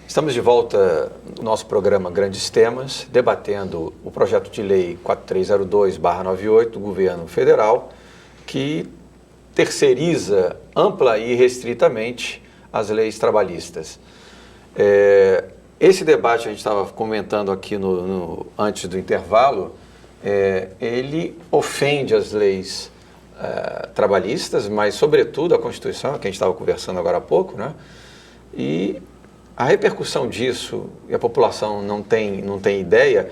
Estamos de volta no nosso programa Grandes Temas, debatendo o projeto de lei 4302/98 do governo federal, que terceiriza ampla e restritamente as leis trabalhistas. Esse debate, a gente estava comentando aqui antes do intervalo, ele ofende as leis trabalhistas, mas sobretudo a Constituição, que a gente estava conversando agora há pouco, né? E a repercussão disso, e a população não tem ideia,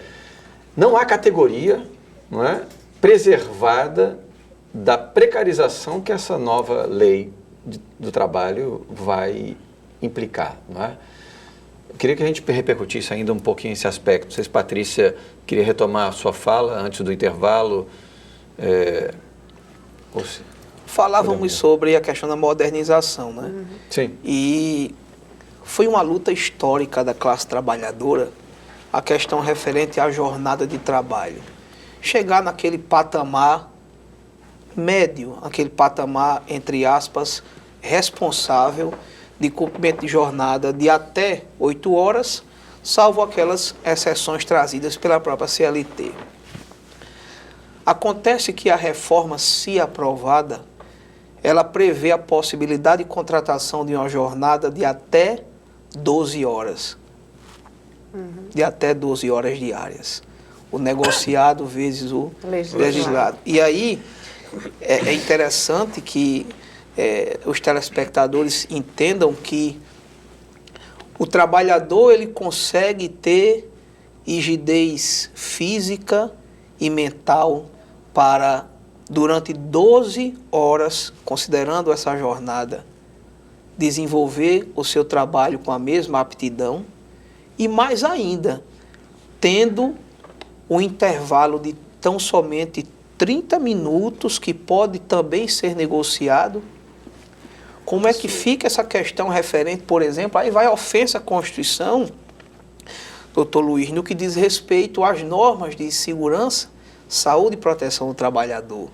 não há categoria, não é, preservada da precarização que essa nova lei do trabalho vai implicar, não é? Eu queria que a gente repercutisse ainda um pouquinho esse aspecto. Não sei se Patrícia queria retomar a sua fala antes do intervalo. Falávamos sobre a questão da modernização, né? Uhum. Sim. E foi uma luta histórica da classe trabalhadora a questão referente à jornada de trabalho. Chegar naquele patamar médio, aquele patamar, entre aspas, responsável de cumprimento de jornada de até 8 horas, salvo aquelas exceções trazidas pela própria CLT. Acontece que a reforma, se aprovada, ela prevê a possibilidade de contratação de uma jornada de até 12 horas. De até 12 horas diárias. O negociado vezes o legislado. E aí, é interessante que os telespectadores entendam que o trabalhador ele consegue ter rigidez física e mental para, durante 12 horas, considerando essa jornada, desenvolver o seu trabalho com a mesma aptidão e, mais ainda, tendo um intervalo de tão somente 30 minutos, que pode também ser negociado. Como é que fica essa questão referente, por exemplo, aí vai a ofensa à Constituição, doutor Luiz, no que diz respeito às normas de segurança, saúde e proteção do trabalhador.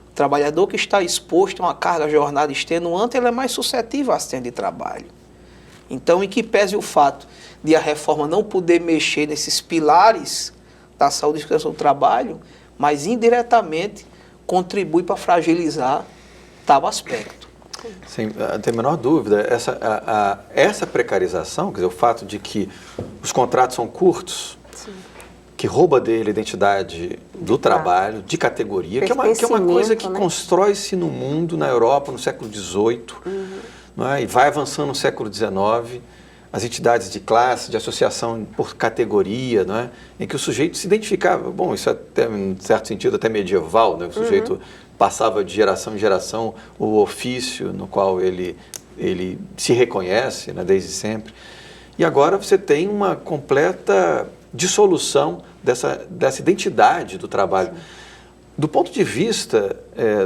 O trabalhador que está exposto a uma carga jornada extenuante, ele é mais suscetível a acidente de trabalho. Então, em que pese o fato de a reforma não poder mexer nesses pilares da saúde e segurança do trabalho, mas indiretamente contribui para fragilizar tal aspecto. Sim, não tem a menor dúvida. Essa precarização, quer dizer, o fato de que os contratos são curtos, sim, que rouba dele a identidade do trabalho, de categoria, que é uma coisa que, né, constrói-se no mundo, na Europa, no século XVIII, não é? E vai avançando no século XIX, as entidades de classe, de associação por categoria, não é? Em que o sujeito se identificava, bom, isso é até, em certo sentido, até medieval, né? O sujeito passava de geração em geração o ofício no qual ele se reconhece, né, desde sempre. E agora você tem uma completa dissolução dessa identidade do trabalho. Sim. Do ponto de vista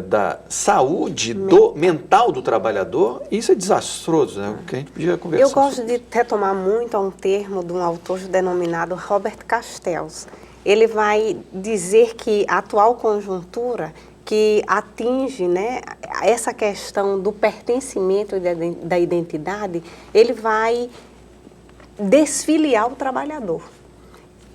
da saúde mental do trabalhador, isso é desastroso, né? Que a gente podia conversar. Eu gosto de retomar muito a um termo de um autor denominado Robert Castells. Ele vai dizer que a atual conjuntura que atinge, né, essa questão do pertencimento da identidade, ele vai desfiliar o trabalhador.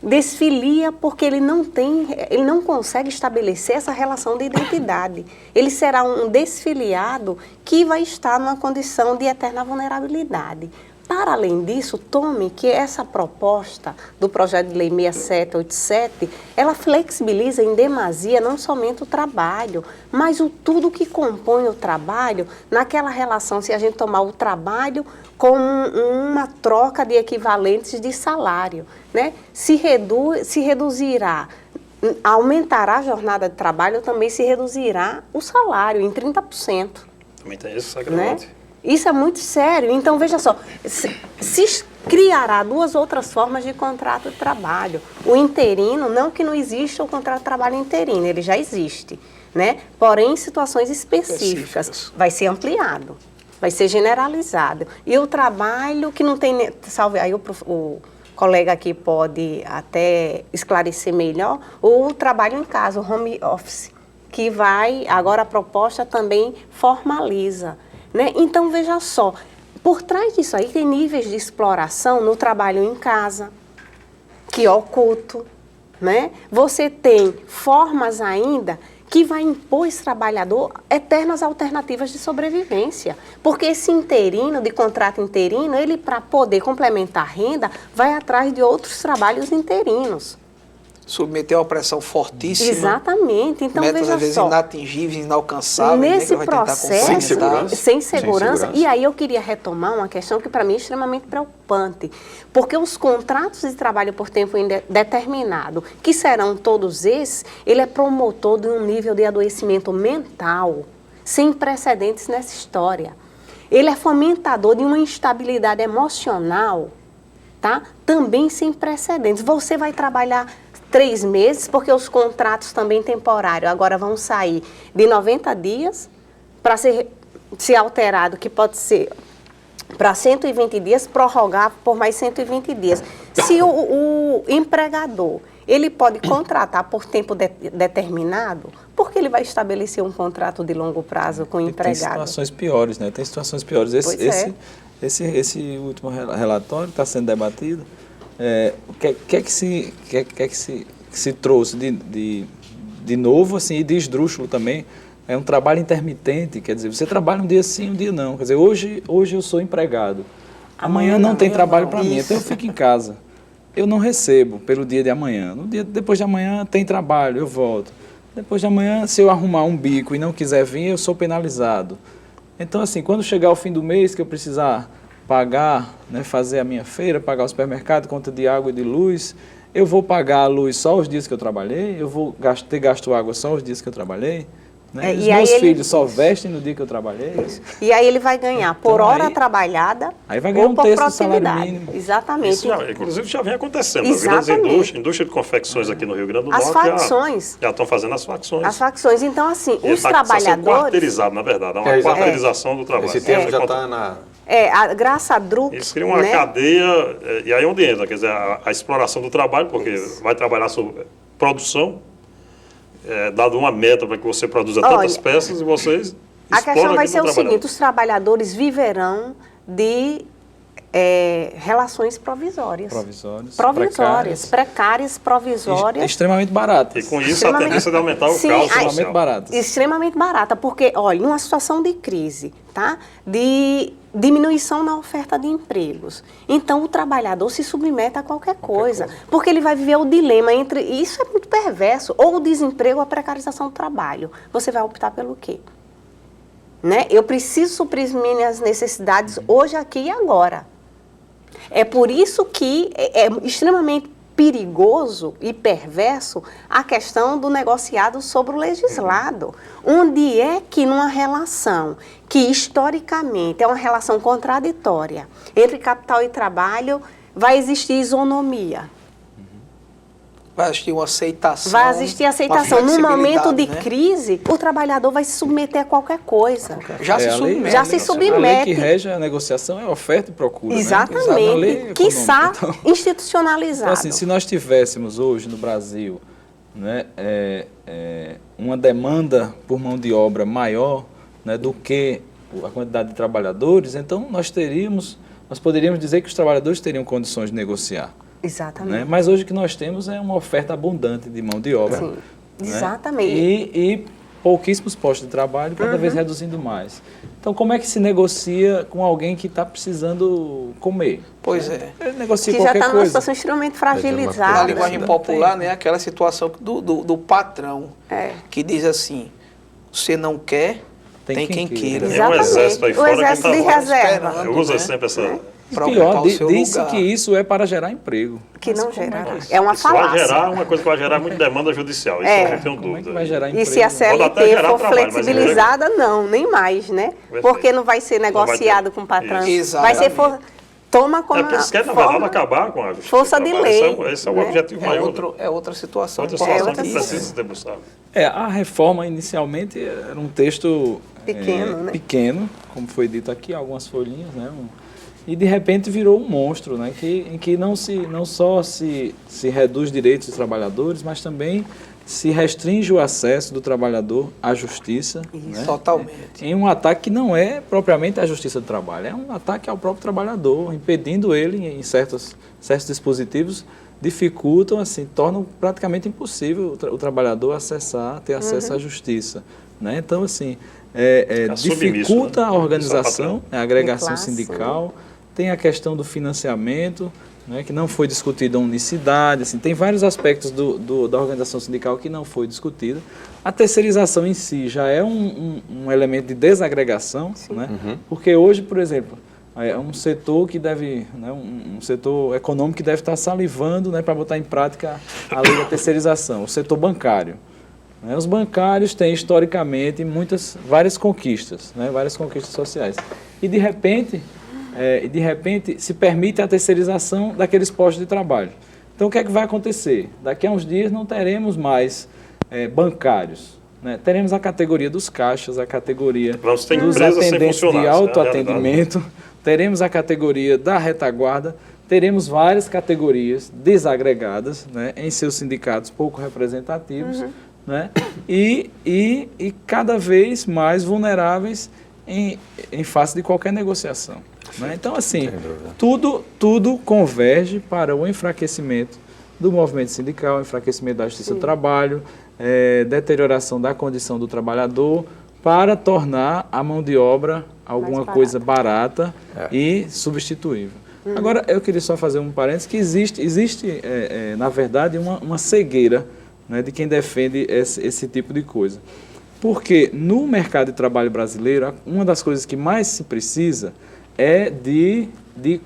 Desfilia porque ele não consegue estabelecer essa relação de identidade. Ele será um desfiliado que vai estar numa condição de eterna vulnerabilidade. Para além disso, tome que essa proposta do projeto de lei 6787, ela flexibiliza em demasia não somente o trabalho, mas tudo que compõe o trabalho naquela relação, se a gente tomar o trabalho como uma troca de equivalentes de salário, né? Se reduzirá, aumentará a jornada de trabalho, também se reduzirá o salário em 30%. Também tem esse agravante. Né? Isso é muito sério. Então, veja só, se criará duas outras formas de contrato de trabalho. O interino, não que não exista o contrato de trabalho interino, ele já existe, né? Porém, em situações específicas, vai ser ampliado, vai ser generalizado. E o trabalho que não tem... Salve, aí o colega aqui pode até esclarecer melhor, o trabalho em casa, o home office, que vai... Agora a proposta também formaliza. né? Então, veja só, por trás disso aí tem níveis de exploração no trabalho em casa, que é oculto, né? Você tem formas ainda que vai impor esse trabalhador eternas alternativas de sobrevivência. Porque esse interino, de contrato interino, ele, para poder complementar a renda, vai atrás de outros trabalhos interinos. Submeter a uma pressão fortíssima. Exatamente. Então, metas, veja às vezes, só. inatingíveis, inalcançáveis. Nesse né, que vai tentar processo, Sem segurança. sem segurança. Sem segurança. E aí eu queria retomar uma questão que para mim é extremamente preocupante, porque os contratos de trabalho por tempo indeterminado, que serão todos esses, ele é promotor de um nível de adoecimento mental sem precedentes nessa história. Ele é fomentador de uma instabilidade emocional, tá? Também sem precedentes. Você vai trabalhar 3 meses, porque os contratos também temporários agora vão sair de 90 dias para ser alterado, que pode ser para 120 dias, prorrogar por mais 120 dias. Se o empregador, ele pode contratar por tempo determinado, porque ele vai estabelecer um contrato de longo prazo com o empregado. Tem situações piores, né? Tem situações piores. Esse último relatório está sendo debatido. O que é que se trouxe de novo, assim, e de esdrúxulo também? É um trabalho intermitente, quer dizer, você trabalha um dia sim, um dia não. Quer dizer, hoje eu sou empregado, amanhã não tem trabalho para mim, então eu fico em casa. Eu não recebo pelo dia de amanhã. No dia depois de amanhã tem trabalho, eu volto. Depois de amanhã, se eu arrumar um bico e não quiser vir, eu sou penalizado. Então, assim, quando chegar o fim do mês que eu precisar pagar, né, fazer a minha feira, pagar o supermercado, conta de água e de luz, eu vou pagar a luz só os dias que eu trabalhei, eu vou ter gasto água só os dias que eu trabalhei, né? Os meus filhos só vestem no dia que eu trabalhei. E aí ele vai ganhar por Então, hora aí- trabalhada aí vai ganhar ou um por terço do salário produtividade. mínimo. Exatamente. Isso já, inclusive já vem acontecendo. As grandes Exatamente. indústria de confecções aqui no Rio Grande do As Norte facções. já estão fazendo as facções. As facções. Então, assim, E os tá sendo trabalhadores... quarteirizado, na verdade. É uma exatamente. quarteirização do trabalho. Esse termo já Você está na... a Graça Druck, Eles criam uma né? cadeia, e aí é onde entra, quer dizer, a exploração do trabalho, porque vai trabalhar sobre produção, dado uma meta para que você produza tantas Olha, peças e vocês A exploram questão vai aquilo ser o no trabalhador. seguinte, os trabalhadores viverão de relações provisórias. Provisórias, Precárias, provisórias. Extremamente baratas. E com isso a tendência é de aumentar o Sim, caos aí- Extremamente social. baratas. Extremamente barata, porque, olha, numa situação de crise, tá? De diminuição na oferta de empregos. Então, o trabalhador se submete a qualquer coisa, porque ele vai viver o dilema entre, e isso é muito perverso, ou o desemprego ou a precarização do trabalho. Você vai optar pelo quê? Né? Eu preciso suprir minhas necessidades hoje, aqui e agora. É por isso que é extremamente perigoso e perverso a questão do negociado sobre o legislado. Onde é que numa relação que historicamente é uma relação contraditória entre capital e trabalho vai existir isonomia? Vai existir uma aceitação. Vai existir aceitação. uma Num momento de flexibilidade, né? crise, o trabalhador vai se submeter a qualquer coisa. Já se a lei- submete. Já se A lei submete. que rege a negociação é oferta e procura. Né? Exatamente. Na lei Quiçá econômica. institucionalizado. Então, assim, se nós tivéssemos hoje no Brasil, né, uma demanda por mão de obra maior, né, do que a quantidade de trabalhadores, então nós poderíamos dizer que os trabalhadores teriam condições de negociar. Exatamente. Né? Mas hoje o que nós temos é uma oferta abundante de mão de obra. Sim, né? exatamente. E pouquíssimos postos de trabalho, cada vez reduzindo mais. Então, como é que se negocia com alguém que está precisando comer? Pois é. Ele negocia Que já qualquer está numa coisa. situação extremamente Na fragilizada. linguagem popular, né, aquela situação do patrão, É. que diz assim, você não quer, tem quem queira. Tem um exército aí o fora que exército tá de fora reserva, esperando. Eu uso né? sempre essa... Pra Pior, ocupar o seu disse lugar. que isso é para gerar emprego. que Mas não como é gerará. que É uma Isso vai falácia. gerar uma coisa que vai gerar muita demanda judicial. Isso É. eu não tenho Como é dúvida. que vai gerar E emprego? se a Pode até CLT gerar for trabalho, mas flexibilizada, não, nem mais, né? Vai Porque ser. não vai ser Não vai negociado ter. com o patrão. Isso. Vai ser Exatamente. toma como Eles querem, na forma- verdade, acabar com a justiça força do de trabalho. lei, Esse é o né? objetivo maior. É outra situação. Outra situação outra que situação. precisa ser debruçada. A reforma inicialmente era um texto Pequeno, né? pequeno, como foi dito aqui, algumas folhinhas, né? E de repente virou um monstro, né? Em que não só se reduz direitos dos trabalhadores, mas também se restringe o acesso do trabalhador à justiça, né? Totalmente. Em um ataque que não é propriamente à justiça do trabalho, é um ataque ao próprio trabalhador, impedindo ele, em certos dispositivos, dificultam, assim, tornam praticamente impossível o trabalhador ter acesso à justiça, né? Então, assim, dificulta, né, a organização, a agregação sindical, tem a questão do financiamento, né, que não foi discutida a unicidade, assim, tem vários aspectos da organização sindical que não foi discutida. A terceirização em si já é um elemento de desagregação, né, porque hoje, por exemplo, é um setor que deve, né, um setor econômico que deve estar salivando, né, para botar em prática a lei da terceirização, o setor bancário. Né, os bancários têm historicamente várias conquistas, né, várias conquistas sociais. E de repente se permite a terceirização daqueles postos de trabalho. Então, o que é que vai acontecer? Daqui a uns dias não teremos mais bancários, né? Teremos a categoria dos caixas, a categoria dos atendentes de autoatendimento, teremos a categoria da retaguarda, teremos várias categorias desagregadas, né, em seus sindicatos pouco representativos, né, e cada vez mais vulneráveis em face de qualquer negociação. Né? Então, assim, tudo converge para o enfraquecimento do movimento sindical, enfraquecimento da justiça do trabalho, deterioração da condição do trabalhador, para tornar a mão de obra alguma coisa barata e substituível. Agora, eu queria só fazer um parênteses, que existe na verdade, uma cegueira, né, de quem defende esse tipo de coisa. Porque no mercado de trabalho brasileiro, uma das coisas que mais se precisa é de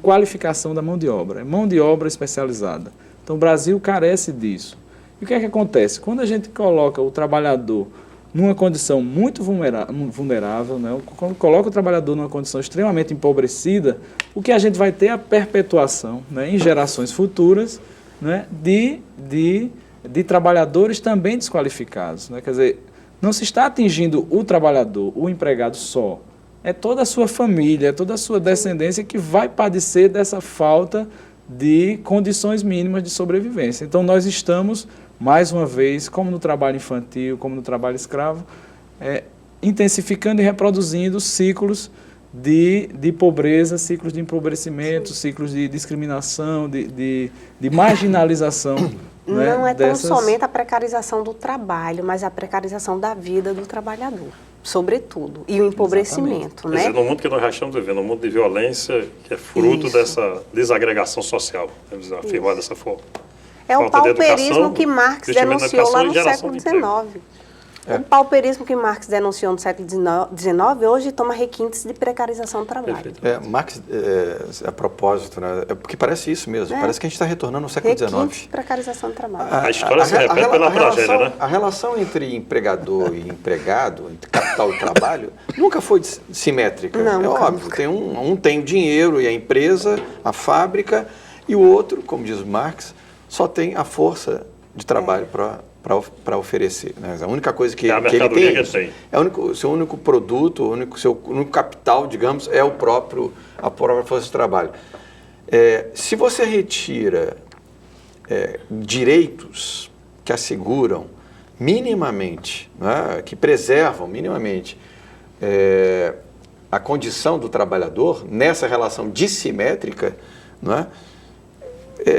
qualificação da mão de obra, mão de obra especializada. Então, o Brasil carece disso. E o que é que acontece? Quando a gente coloca o trabalhador numa condição muito vulnerável, né? Quando coloca o trabalhador numa condição extremamente empobrecida, o que a gente vai ter é a perpetuação, né, em gerações futuras, né, de trabalhadores também desqualificados. Né? Quer dizer, não se está atingindo o trabalhador, o empregado só. É toda a sua família, toda a sua descendência que vai padecer dessa falta de condições mínimas de sobrevivência. Então, nós estamos, mais uma vez, como no trabalho infantil, como no trabalho escravo, intensificando e reproduzindo ciclos de pobreza, ciclos de empobrecimento, ciclos de discriminação, de marginalização. Não é tão somente a precarização do trabalho, mas a precarização da vida do trabalhador, sobretudo, e o empobrecimento. Né? Quer dizer, no mundo que nós já estamos vivendo, um mundo de violência, que é fruto dessa desagregação social, vamos afirmar dessa forma. É o pauperismo que Marx denunciou lá no século XIX. O pauperismo que Marx denunciou no século XIX hoje toma requintes de precarização do trabalho. Marx, a propósito, né, porque parece isso mesmo, parece que a gente está retornando ao século XIX. Requintes de precarização do trabalho. A história se repete pela tragédia, né? A relação entre empregador e empregado, entre capital e trabalho, nunca foi simétrica. Não, óbvio, tem um tem o dinheiro e a empresa, a fábrica, e o outro, como diz Marx, só tem a força de trabalho para oferecer. Né? A única coisa que ele tem é o seu único produto, seu único capital, digamos, é a própria força de trabalho. Se você retira direitos que asseguram minimamente, né, que preservam minimamente a condição do trabalhador nessa relação dissimétrica, né,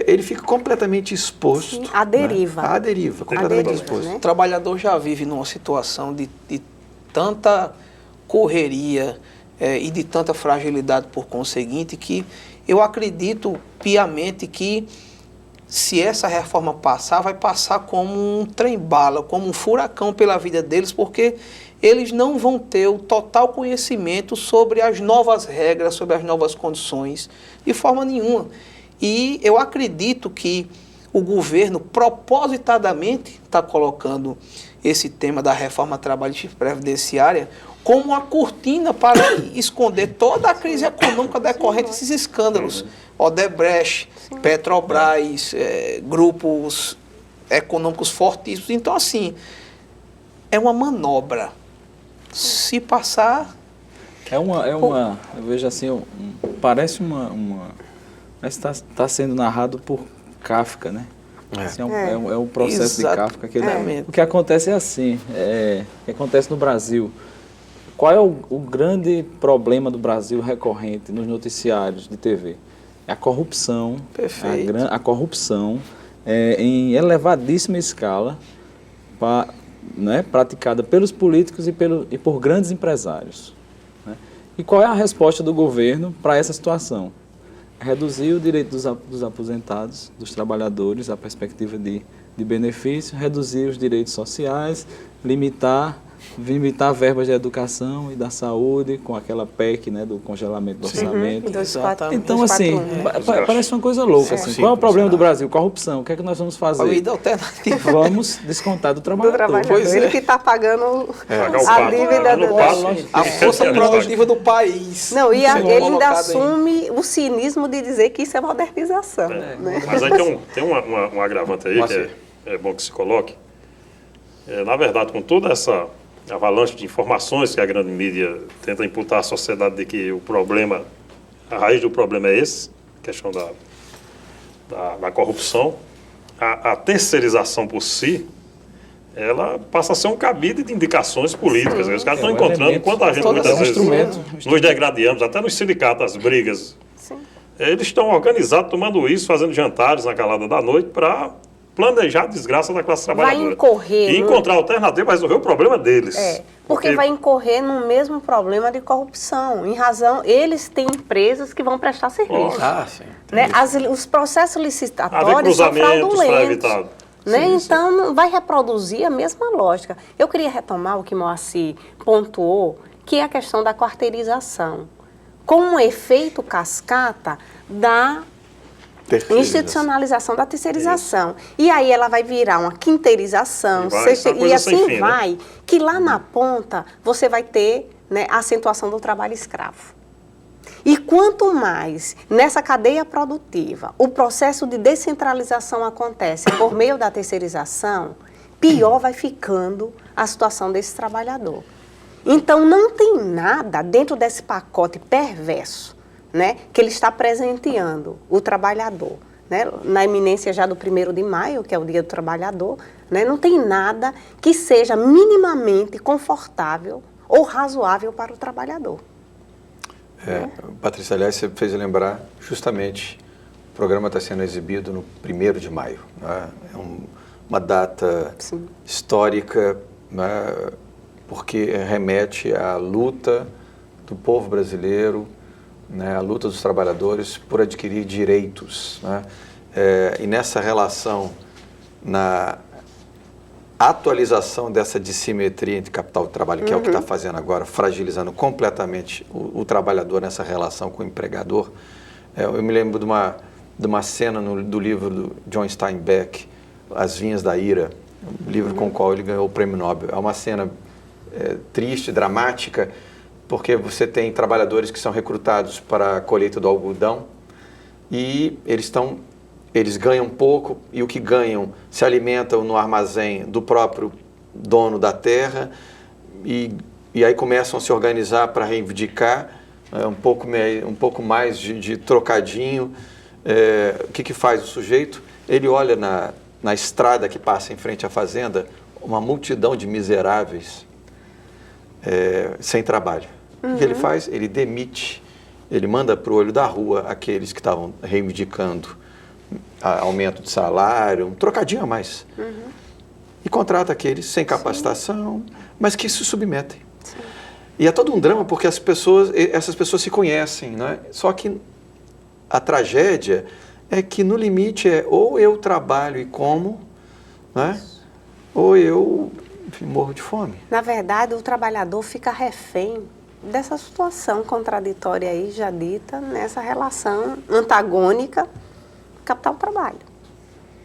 ele fica completamente exposto. Sim, à deriva. Né? À deriva, completamente exposto. Né? O trabalhador já vive numa situação de tanta correria e de tanta fragilidade por conseguinte, que eu acredito piamente que se essa reforma passar, vai passar como um trem-bala, como um furacão pela vida deles, porque eles não vão ter o total conhecimento sobre as novas regras, sobre as novas condições, de forma nenhuma. E eu acredito que o governo propositadamente está colocando esse tema da reforma trabalhista e previdenciária como uma cortina para esconder toda a crise econômica decorrente desses escândalos. Odebrecht, Petrobras, grupos econômicos fortíssimos. Então, assim, é uma manobra. Se passar... eu vejo assim, parece está sendo narrado por Kafka, né? Esse é um processo de Kafka. Exatamente. O que acontece é assim, o que acontece no Brasil. Qual é o grande problema do Brasil recorrente nos noticiários de TV? É a corrupção. Perfeito. A corrupção em elevadíssima escala, praticada pelos políticos e por grandes empresários. Né? E qual é a resposta do governo para essa situação? Reduzir o direito dos aposentados, dos trabalhadores, a perspectiva de benefício, reduzir os direitos sociais, limitar verbas de educação e da saúde com aquela PEC, né, do congelamento do orçamento. Então, assim, parece uma coisa louca. Assim. Qual é o problema do Brasil? Corrupção. O que é que nós vamos fazer? Vamos descontar do trabalhador. Ele que está pagando a dívida a força produtiva do país. Não, e ele ainda assume o cinismo de dizer que isso é modernização. Né? Mas aí tem um agravante aí que é bom que se coloque. Na verdade, com toda essa avalanche de informações que a grande mídia tenta imputar à sociedade de que a raiz do problema é esse, a questão da corrupção, a terceirização por si, ela passa a ser um cabide de indicações políticas. Os caras estão encontrando, enquanto a gente muitas vezes nos degradamos, até nos sindicatos, as brigas, eles estão organizados, tomando isso, fazendo jantares na calada da noite para planejar a desgraça da classe trabalhadora. Vai incorrer... E encontrar alternativa para resolver o problema deles. Porque vai incorrer no mesmo problema de corrupção. Em razão, eles têm empresas que vão prestar serviço. Sim. Né? Os processos licitatórios são fraudulentos. Né? Então, vai reproduzir a mesma lógica. Eu queria retomar o que Moacir pontuou, que é a questão da quarteirização. Com um efeito cascata da institucionalização da terceirização. Isso. E aí ela vai virar uma quinteirização, e assim vai, né? Que lá na ponta você vai ter, né, a acentuação do trabalho escravo. E quanto mais nessa cadeia produtiva o processo de descentralização acontece por meio da terceirização, pior vai ficando a situação desse trabalhador. Então não tem nada dentro desse pacote perverso, né, que ele está presenteando o trabalhador, né, na iminência já do 1º de maio, que é o Dia do Trabalhador, né, não tem nada que seja minimamente confortável ou razoável para o trabalhador. Patrícia, aliás, você fez lembrar justamente, o programa está sendo exibido no 1º de maio. Né? É uma data histórica, né, porque remete à luta do povo brasileiro, né, a luta dos trabalhadores por adquirir direitos. Né? E nessa relação, na atualização dessa dissimetria entre capital e trabalho, que é o que está fazendo agora, fragilizando completamente o trabalhador nessa relação com o empregador. Eu me lembro de uma cena do livro do John Steinbeck, As Vinhas da Ira, um livro com o qual ele ganhou o Prêmio Nobel. É uma cena triste, dramática, porque você tem trabalhadores que são recrutados para a colheita do algodão e eles ganham pouco e o que ganham se alimentam no armazém do próprio dono da terra e aí começam a se organizar para reivindicar um pouco mais de trocadinho. O que faz o sujeito? Ele olha na estrada que passa em frente à fazenda uma multidão de miseráveis sem trabalho. O que ele faz? Ele demite, ele manda para o olho da rua aqueles que estavam reivindicando aumento de salário, um trocadinho a mais. E contrata aqueles sem capacitação, mas que se submetem. Sim. E é todo um drama porque essas pessoas se conhecem, né? Só que a tragédia é que no limite ou eu trabalho e como, né? Ou eu morro de fome. Na verdade, o trabalhador fica refém dessa situação contraditória aí já dita, nessa relação antagônica capital-trabalho.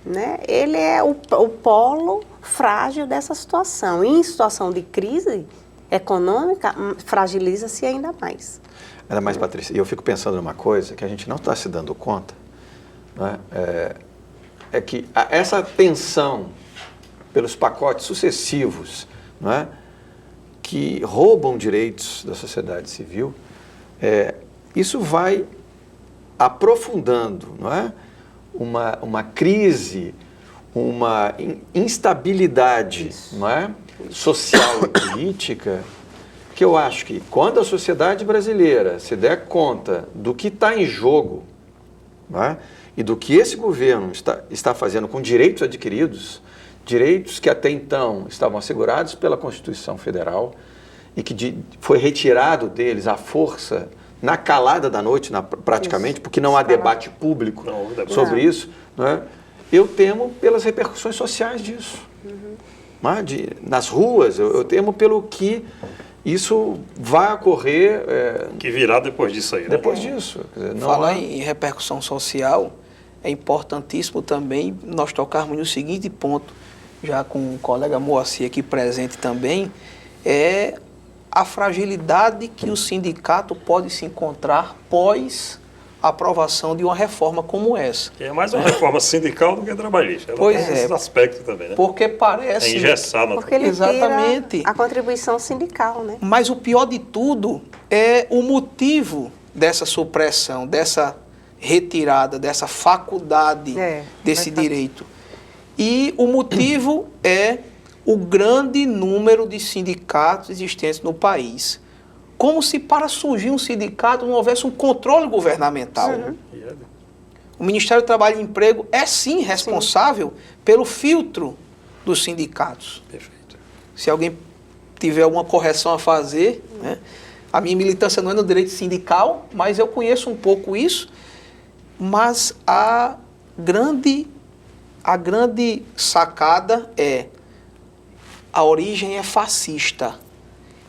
Né? Ele é o polo frágil dessa situação. E em situação de crise econômica, fragiliza-se ainda mais. Ainda mais, Patrícia, e eu fico pensando numa coisa que a gente não está se dando conta, né? É que essa tensão pelos pacotes sucessivos, né, que roubam direitos da sociedade civil, isso vai aprofundando, não é? Uma crise, uma instabilidade, não é? Social e política, que eu acho que quando a sociedade brasileira se der conta do que está em jogo, não é? E do que esse governo está fazendo com direitos adquiridos, direitos que até então estavam assegurados pela Constituição Federal e que foi retirado deles à força na calada da noite, praticamente, porque não há debate público sobre isso, não é? Eu temo pelas repercussões sociais disso. Nas ruas, eu temo pelo que isso vai ocorrer. Que virá depois disso aí, né? Depois disso. Falar em repercussão social, é importantíssimo também nós tocarmos no seguinte ponto, já com o colega Moacir aqui presente também, é a fragilidade que o sindicato pode se encontrar pós a aprovação de uma reforma como essa. Que é mais uma reforma sindical do que trabalhista. Pois é. Esse aspecto também, né? Porque parece... É engessado. Porque ele Exatamente. tira a contribuição sindical, né? Mas o pior de tudo é o motivo dessa supressão, dessa retirada, dessa faculdade desse direito. E o motivo é o grande número de sindicatos existentes no país. Como se para surgir um sindicato não houvesse um controle governamental. O Ministério do Trabalho e Emprego é sim responsável pelo filtro dos sindicatos. Perfeito. Se alguém tiver alguma correção a fazer, né? A minha militância não é no direito sindical, mas eu conheço um pouco isso. Mas a grande sacada é: a origem é fascista.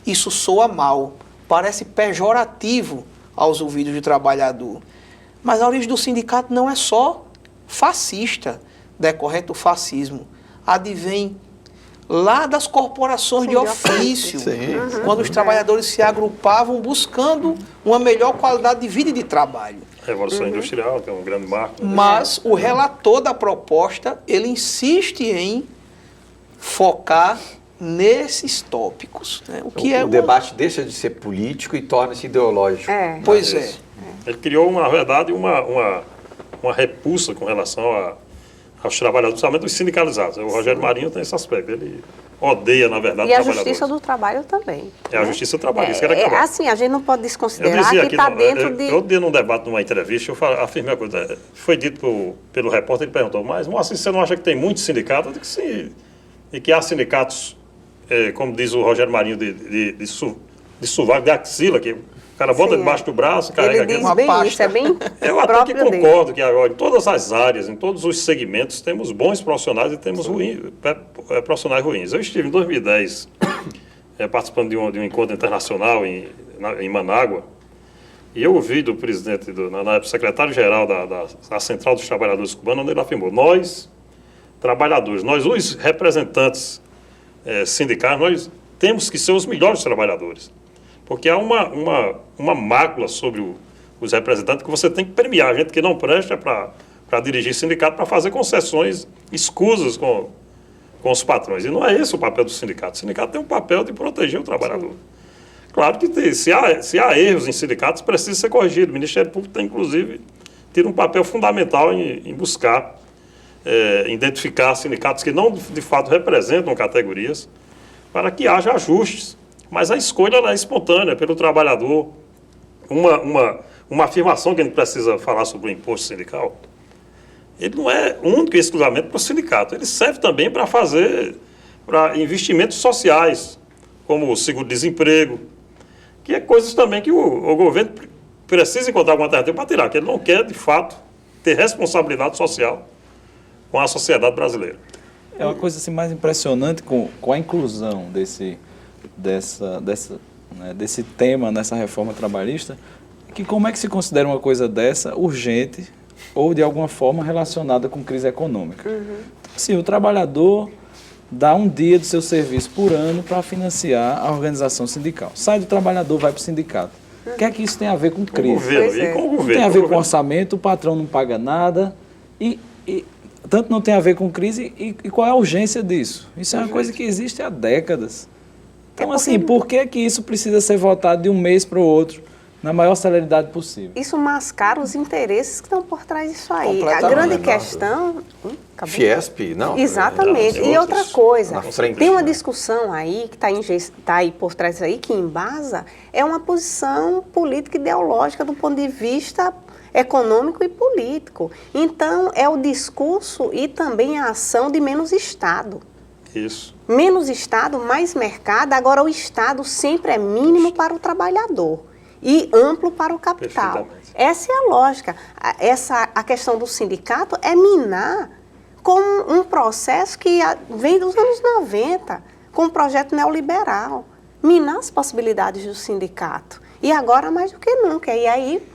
Isso soa mal, parece pejorativo aos ouvidos do trabalhador. Mas a origem do sindicato não é só fascista, decorrente do fascismo. Advém lá das corporações de ofício, quando os trabalhadores se agrupavam buscando uma melhor qualidade de vida e de trabalho. Revolução Industrial, que é um grande marco. Mas o relator da proposta, ele insiste em focar nesses tópicos. Né? O debate deixa de ser político e torna-se ideológico. Pois é. Ele criou, na verdade, uma repulsa com relação aos trabalhadores, principalmente os sindicalizados. O Rogério Marinho tem esse aspecto. Ele odeia, na verdade, os trabalhadores. E a Justiça do Trabalho também. É a Justiça do Trabalho, isso que era acabar. Assim, a gente não pode desconsiderar que está dentro de... Outro dia, num debate, numa entrevista, eu afirmei a coisa. Foi dito pelo repórter, ele perguntou, mas Moacir, você não acha que tem muitos sindicatos? Eu disse que sim. E que há sindicatos, como diz o Rogério Marinho, de sovaco, de axila, que o cara bota debaixo do braço, carrega aqui. Ele diz bem isso, é bem Eu até que concordo que agora, em todas as áreas, em todos os segmentos, temos bons profissionais e temos profissionais ruins. Eu estive em 2010 participando de um encontro internacional em Manágua, e eu ouvi do presidente, na época, secretário-geral da Central dos Trabalhadores Cubanos, onde ele afirmou: nós, trabalhadores, nós os representantes sindicais, nós temos que ser os melhores trabalhadores. Porque há uma mácula sobre os representantes que você tem que premiar. A gente que não presta para dirigir sindicato, para fazer concessões escusas com os patrões. E não é esse o papel do sindicato. O sindicato tem o papel de proteger o trabalhador. Sim. Claro que se há erros em sindicatos, precisa ser corrigido. O Ministério Público tem, inclusive, ter um papel fundamental em buscar identificar sindicatos que não, de fato, representam categorias, para que haja ajustes. Mas a escolha ela é espontânea pelo trabalhador. Uma afirmação que a gente precisa falar sobre o imposto sindical, ele não é único e exclusivamente para o sindicato. Ele serve também para investimentos sociais, como o seguro-desemprego, que é coisas também que o governo precisa encontrar alguma alternativa para tirar, que ele não quer, de fato, ter responsabilidade social com a sociedade brasileira. É uma coisa assim, mais impressionante com a inclusão desse tema nessa reforma trabalhista, que como é que se considera uma coisa dessa urgente ou de alguma forma relacionada com crise econômica? Sim, o trabalhador dá um dia do seu serviço por ano para financiar a organização sindical. Sai do trabalhador, vai para o sindicato. O que é que isso tem a ver com crise? Com o governo. Tem a ver com orçamento, o patrão não paga nada e tanto não tem a ver com crise e qual é a urgência disso? Isso é uma coisa que existe há décadas. Então, assim, por que isso precisa ser votado de um mês para o outro? na maior celeridade possível. Isso mascara os interesses que estão por trás disso aí. A Completamente. grande questão... acabou. Fiesp, não? Exatamente. Não, E outra coisa, na frente, tem uma né? discussão aí, que está aí por trás disso aí, que embasa, é uma posição política ideológica do ponto de vista econômico e político. Então, é o discurso e também a ação de menos Estado. Isso. Menos Estado, mais mercado. Agora, o Estado sempre é mínimo para o trabalhador e amplo para o capital. Perfeitamente. Essa é a lógica. A questão do sindicato é minar com um processo que vem dos anos 90, com o projeto neoliberal. Minar as possibilidades do sindicato. E agora mais do que nunca. E aí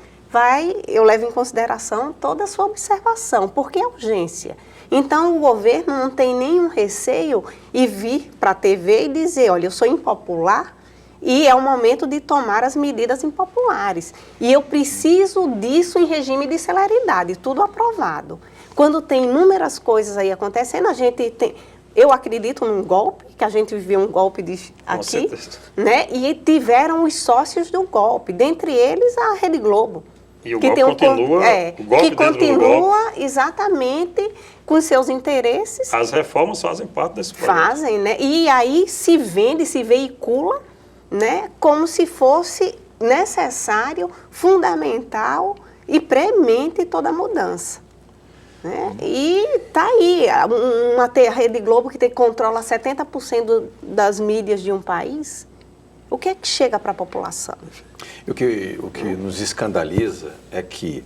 eu levo em consideração toda a sua observação, porque é urgência. Então, o governo não tem nenhum receio em vir para a TV e dizer, olha, eu sou impopular e é o momento de tomar as medidas impopulares. E eu preciso disso em regime de celeridade, tudo aprovado. Quando tem inúmeras coisas aí acontecendo, eu acredito num golpe, que a gente viveu um golpe aqui, né? E tiveram os sócios do golpe, dentre eles a Rede Globo. E o golpe continua, o golpe que continua do golpe. Exatamente com seus interesses. As reformas fazem parte desse projeto. Fazem, né? E aí se vende, se veicula, né? Como se fosse necessário, fundamental e premente toda a mudança. Né? E está aí, a Rede Globo que controla 70% das mídias de um país. O que é que chega para a população? O que nos escandaliza é que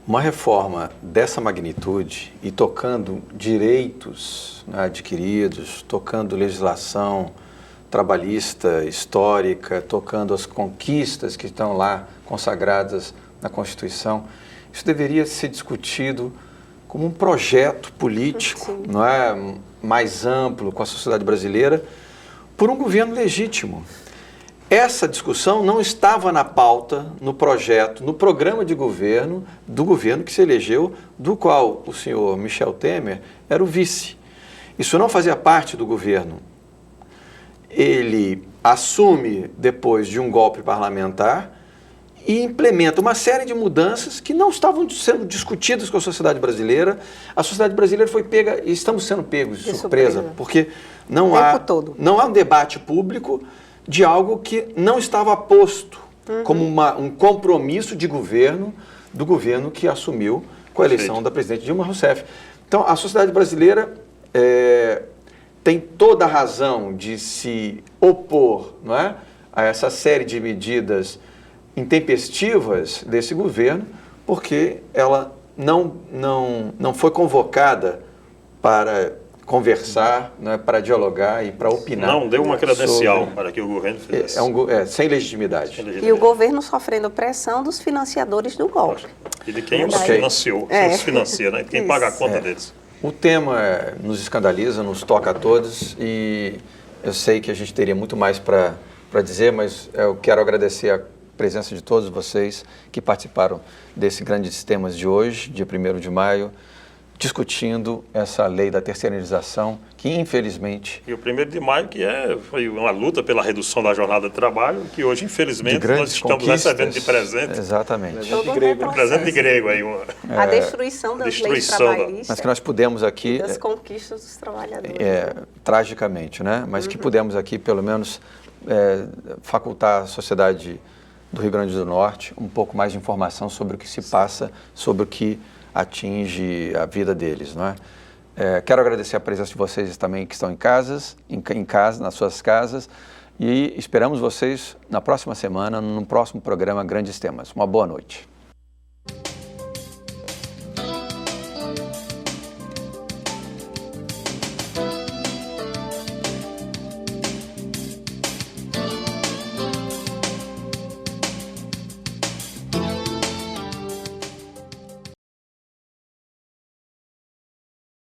uma reforma dessa magnitude e tocando direitos, né, adquiridos, tocando legislação trabalhista, histórica, tocando as conquistas que estão lá consagradas na Constituição, isso deveria ser discutido como um projeto político, não é, mais amplo com a sociedade brasileira, por um governo legítimo. Essa discussão não estava na pauta, no projeto, no programa de governo do governo que se elegeu, do qual o senhor Michel Temer era o vice. Isso não fazia parte do governo. Ele assume depois de um golpe parlamentar e implementa uma série de mudanças que não estavam sendo discutidas com a sociedade brasileira. A sociedade brasileira foi pega, e estamos sendo pegos de surpresa, porque não há um debate público de algo que não estava posto como um compromisso de governo, do governo que assumiu com a eleição da presidente Dilma Rousseff. Então, a sociedade brasileira tem toda a razão de se opor, não é, a essa série de medidas intempestivas desse governo, porque ela não foi convocada para conversar, né, para dialogar e para opinar. Não deu uma credencial para que o governo fizesse. Sem legitimidade. E o governo sofrendo pressão dos financiadores do golpe. E de quem os financiou, os financia, né? De quem paga a conta deles. O tema nos escandaliza, nos toca a todos e eu sei que a gente teria muito mais para dizer, mas eu quero agradecer a presença de todos vocês que participaram desse Grandes Temas de hoje, dia 1º de maio, discutindo essa lei da terceirização, que infelizmente... E o 1º de maio, que foi uma luta pela redução da jornada de trabalho, que hoje, infelizmente, nós estamos recebendo de presente. Exatamente. Presente de grego aí. A destruição das leis trabalhistas. Mas que nós pudemos aqui... das conquistas dos trabalhadores. Tragicamente, né? Mas que pudemos aqui, pelo menos, facultar a sociedade do Rio Grande do Norte um pouco mais de informação sobre o que se passa, sobre o que atinge a vida deles, não é? Quero agradecer a presença de vocês também que estão em casa, nas suas casas, e esperamos vocês na próxima semana, no próximo programa Grandes Temas. Uma boa noite.